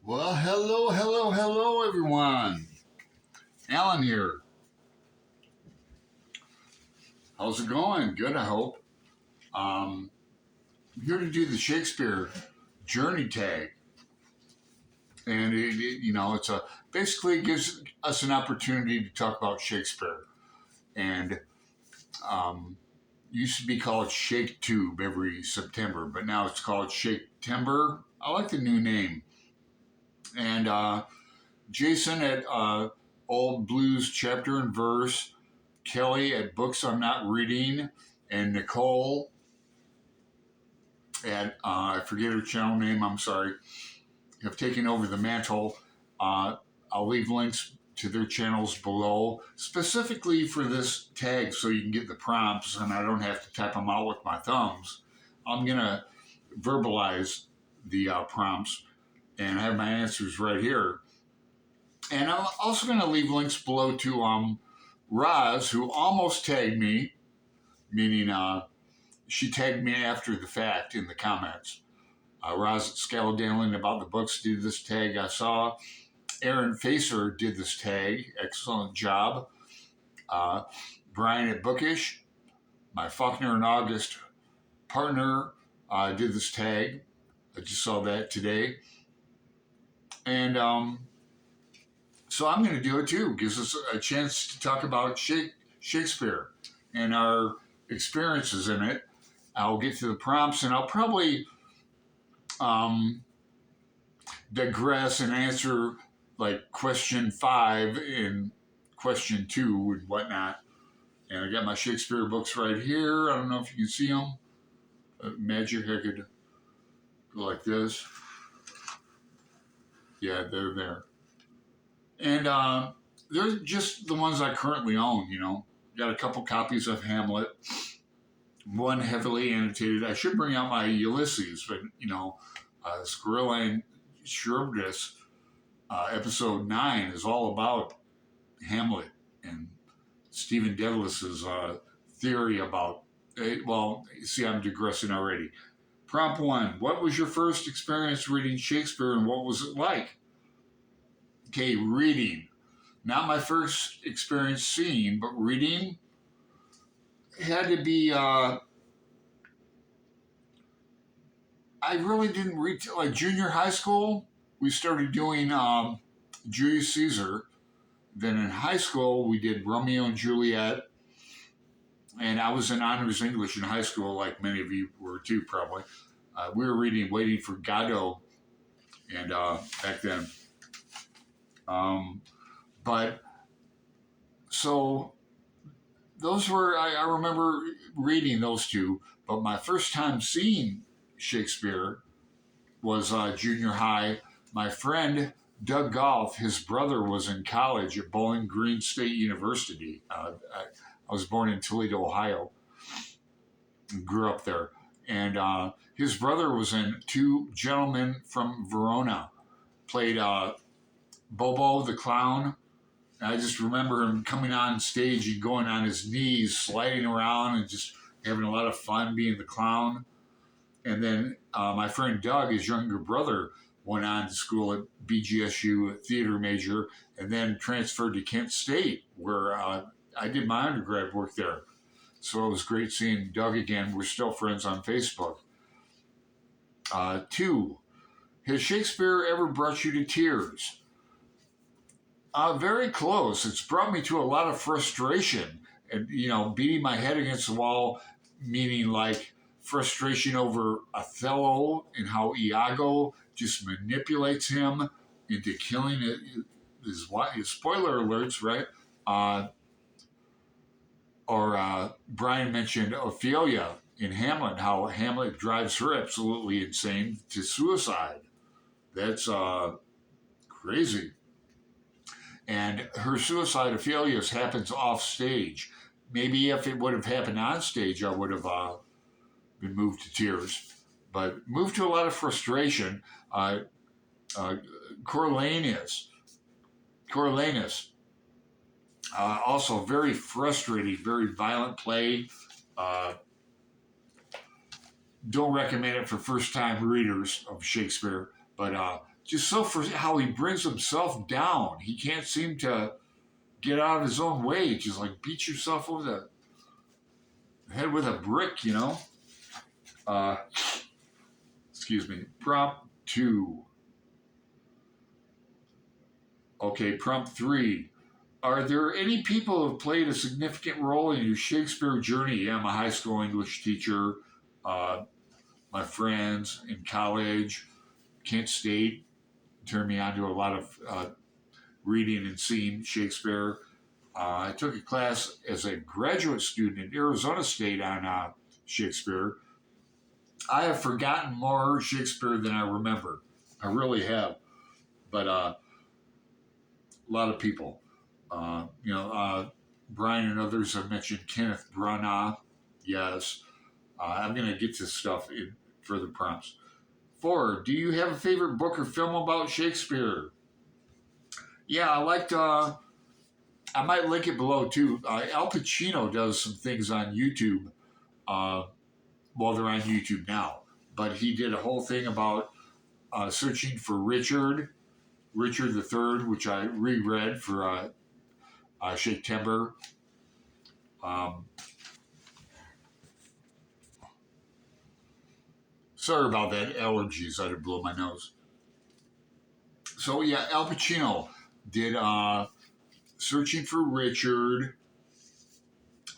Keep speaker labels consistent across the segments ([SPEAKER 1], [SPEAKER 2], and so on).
[SPEAKER 1] Well, hello, everyone. Alan here. How's it going? Good, I hope. I'm here to do the Shakespeare Journey Tag, and it's a basically gives us an opportunity to talk about Shakespeare, and um, used to be called Shake Tube every September, but now it's called Shake Timber. I like the new name, and Jason at Old Blues Chapter and Verse, Kelly at Books I'm Not Reading, and Nicole at, I forget her channel name, I'm sorry, have taken over the mantle. I'll leave links to their channels below, specifically for this tag so you can get the prompts and I don't have to type them out with my thumbs. I'm going to verbalize the prompts and have my answers right here. And I'm also going to leave links below to Roz, who almost tagged me, meaning she tagged me after the fact in the comments. Roz Scalladanian about the books did this tag I saw. Aaron Facer did this tag. Excellent job. Brian at Bookish, my Faulkner and August partner, did this tag. I just saw that today. And so I'm going to do it too. Gives us a chance to talk about Shakespeare and our experiences in it. I'll get to the prompts and I'll probably digress and answer like question 5 and question 2 and whatnot. And I got my Shakespeare books right here. I don't know if you can see them. Magic, I could go like this. Yeah, they're there. And they're just the ones I currently own, Got a couple copies of Hamlet, one heavily annotated. I should bring out my Ulysses, but, Squirrel and Charybdis, episode 9 is all about Hamlet and Stephen Dedalus's theory about, well, see, I'm digressing already. Prompt 1, what was your first experience reading Shakespeare and what was it like? Okay, reading. Not my first experience seeing, but reading had to be, I really didn't read till like junior high school. We started doing Julius Caesar. Then in high school, we did Romeo and Juliet. And I was in honors English in high school, like many of you were too, probably. We were reading Waiting for Godot and back then. But so those were, I remember reading those two, but my first time seeing Shakespeare was junior high. My friend Doug Golf, his brother was in college at Bowling Green State University. I was born in Toledo, Ohio, and grew up there. And his brother was in Two Gentlemen from Verona, played Bobo the Clown. And I just remember him coming on stage and going on his knees, sliding around and just having a lot of fun being the clown. And then my friend Doug, his younger brother, went on to school at BGSU, theater major, and then transferred to Kent State, where I did my undergrad work there. So it was great seeing Doug again. We're still friends on Facebook. 2, has Shakespeare ever brought you to tears? Very close. It's brought me to a lot of frustration and, beating my head against the wall, meaning like frustration over Othello and how Iago just manipulates him into killing his spoiler alerts, right? Or Brian mentioned Ophelia in Hamlet, how Hamlet drives her absolutely insane to suicide. That's crazy. And her suicide, Ophelia's, happens off stage. Maybe if it would have happened on stage, I would have been moved to tears. But moved to a lot of frustration. Coriolanus, also very frustrating, very violent play. Don't recommend it for first-time readers of Shakespeare, but just so for how he brings himself down. He can't seem to get out of his own way. Just like beat yourself over the head with a brick, you know. Uh, excuse me. Prompt 2. Okay, prompt 3. Are there any people who have played a significant role in your Shakespeare journey? Yeah, I'm a high school English teacher. Uh, my friends in college, Kent State, turned me on to a lot of reading and seeing Shakespeare. I took a class as a graduate student at Arizona State on Shakespeare. I have forgotten more Shakespeare than I remember. I really have. But a lot of people, Brian and others have mentioned Kenneth Branagh. Yes. I'm going to get to stuff in further prompts. 4. Do you have a favorite book or film about Shakespeare? Yeah, I liked. I might link it below too. Al Pacino does some things on YouTube. Well, they're on YouTube now, but he did a whole thing about searching for Richard III, which I reread for Shakespeare. Sorry about that. Allergies. I had to blow my nose. So yeah, Al Pacino did Searching for Richard.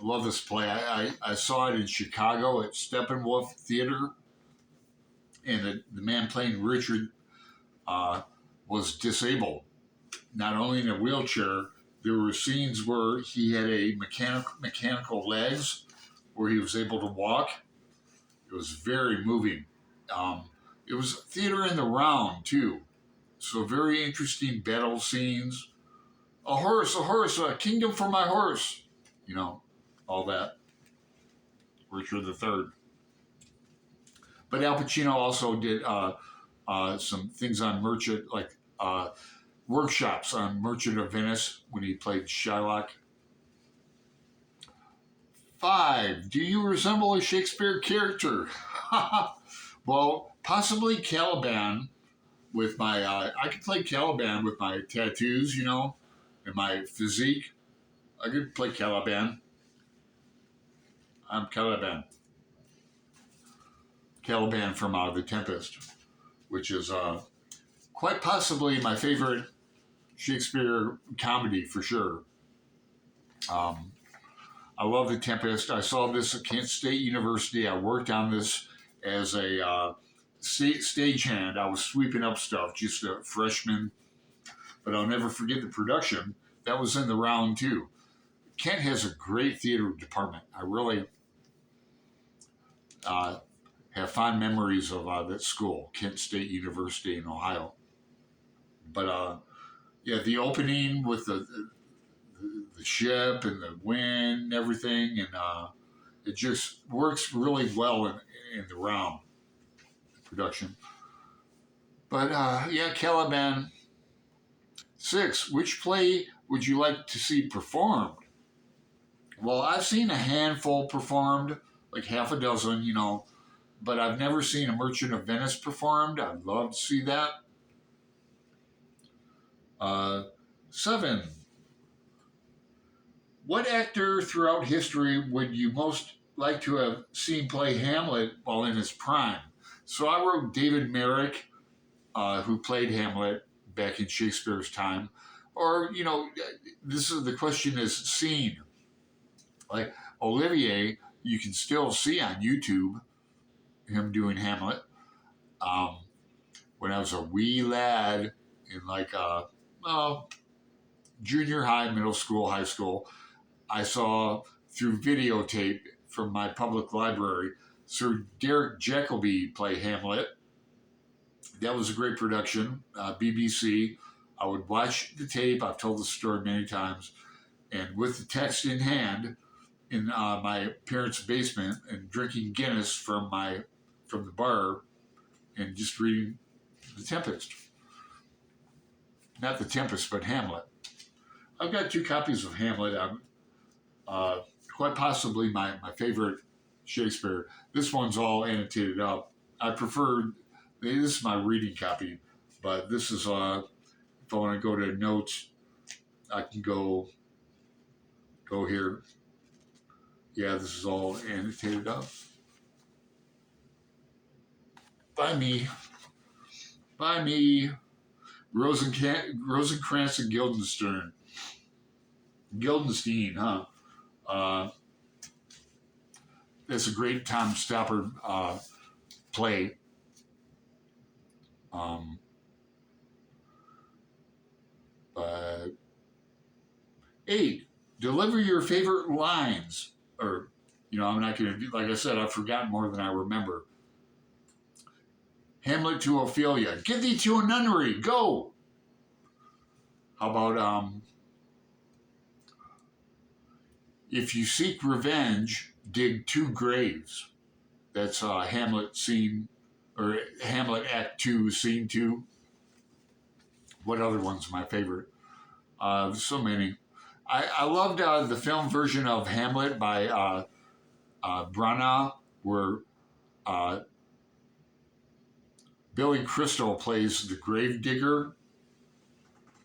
[SPEAKER 1] I love this play. I saw it in Chicago at Steppenwolf Theater, and the man playing Richard was disabled, not only in a wheelchair. There were scenes where he had a mechanical legs, where he was able to walk. It was very moving. It was theater in the round too, so very interesting battle scenes. A horse, a kingdom for my horse. You know, all that. Richard III. But Al Pacino also did some things on Merchant, like workshops on Merchant of Venice when he played Shylock. 5. Do you resemble a Shakespeare character? Well, possibly Caliban with my, I could play Caliban with my tattoos, you know, and my physique. I could play Caliban. I'm Caliban. Caliban from The Tempest, which is quite possibly my favorite Shakespeare comedy for sure. I love The Tempest. I saw this at Kent State University. I worked on this as a stagehand. I was sweeping up stuff, just a freshman. But I'll never forget the production. That was in the round too. Kent has a great theater department. I really have fond memories of that school, Kent State University in Ohio. But yeah, the opening with the ship and the wind and everything, and it just works really well in the round production. But yeah, Caliban. 6. Which play would you like to see performed? Well, I've seen a handful performed, like half a dozen, you know, but I've never seen a Merchant of Venice performed. I'd love to see that. 7. What actor throughout history would you most like to have seen play Hamlet while in his prime? So I wrote David Merrick, who played Hamlet back in Shakespeare's time. Or, you know, the question is seen. Like Olivier, you can still see on YouTube him doing Hamlet. When I was a wee lad in like junior high, middle school, high school, I saw through videotape from my public library Sir Derek Jacobi play Hamlet. That was a great production, BBC. I would watch the tape. I've told the story many times. And with the text in hand in my parents' basement and drinking Guinness from the bar and just reading The Tempest. Not The Tempest, but Hamlet. I've got 2 copies of Hamlet. Quite possibly my favorite Shakespeare. This one's all annotated up. I prefer, this is my reading copy, But this is, if I want to go to notes, I can go here. Yeah, this is all annotated up by me. Rosencrantz and Guildenstein, huh? It's a great Tom Stoppard play. But 8, deliver your favorite lines. Or, I'm not going to do, like I said, I've forgotten more than I remember. Hamlet to Ophelia, get thee to a nunnery, go. How about, if you seek revenge, dig 2 graves. That's Hamlet scene, or Hamlet Act 2, Scene 2. What other one's my favorite? There's so many. I loved the film version of Hamlet by Branagh, where Billy Crystal plays the grave digger.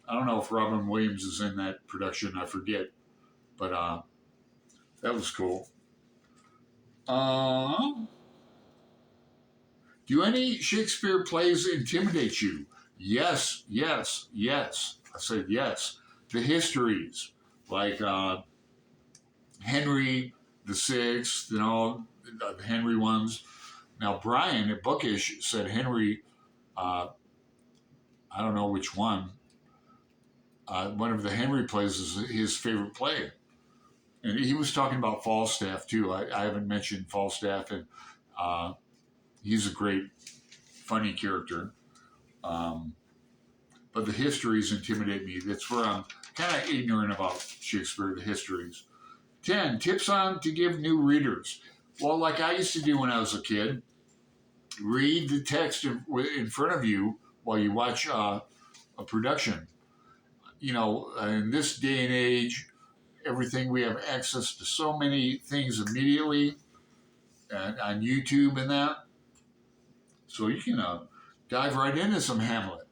[SPEAKER 1] I don't know if Robin Williams is in that production. I forget, but that was cool. Do any Shakespeare plays intimidate you? Yes, yes, yes. I said yes. The histories, like Henry the Sixth, the Henry ones. Now, Brian at Bookish said Henry, I don't know which one. One of the Henry plays is his favorite play. And he was talking about Falstaff, too. I haven't mentioned Falstaff, and he's a great, funny character. But the histories intimidate me. That's where I'm kind of ignorant about Shakespeare, the histories. 10, tips on to give new readers. Well, like I used to do when I was a kid, read the text in front of you while you watch a production. In this day and age, everything, we have access to so many things immediately on YouTube and that. So you can dive right into some Hamlet.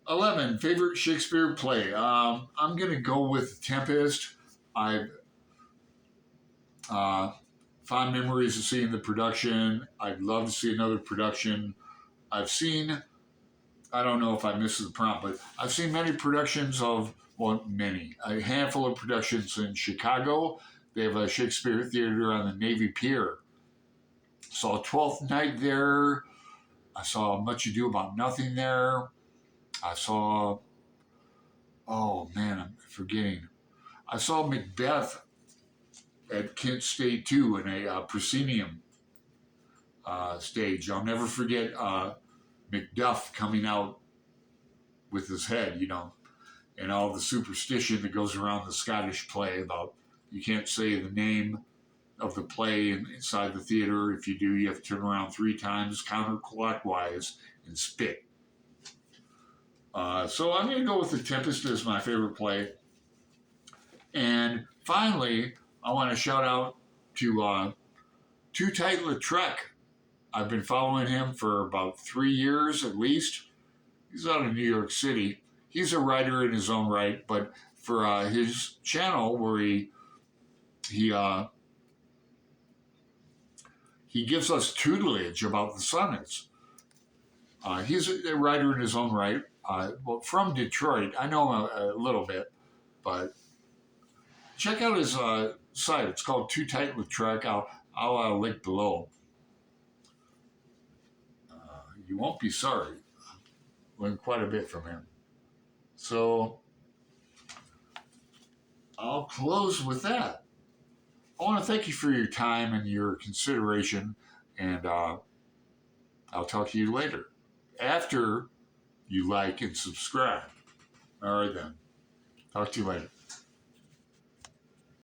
[SPEAKER 1] 11, favorite Shakespeare play. I'm going to go with Tempest. I've fond memories of seeing the production. I'd love to see another production. I've seen, I don't know if I missed the prompt, but I've seen many productions of, a handful of productions in Chicago. They have a Shakespeare theater on the Navy Pier. Saw Twelfth Night there. I saw Much Ado About Nothing there. I saw, oh man, I'm forgetting. I saw Macbeth at Kent State too in a proscenium stage. I'll never forget Macduff coming out with his head, and all the superstition that goes around the Scottish play about you can't say the name of the play inside the theater. If you do, you have to turn around 3 times counterclockwise and spit. So I'm going to go with The Tempest as my favorite play. And finally, I want to shout out to Too Tight Lautrec. I've been following him for about 3 years at least. He's out of New York City. He's a writer in his own right, but for his channel where he gives us tutelage about the sonnets. He's a writer in his own right. From Detroit. I know him a little bit, but check out his site. It's called Too Tight Lautrec. I'll link below. You won't be sorry. Learned quite a bit from him. So I'll close with that. I want to thank you for your time and your consideration, and I'll talk to you later after you like and subscribe. All right then. Talk to you later.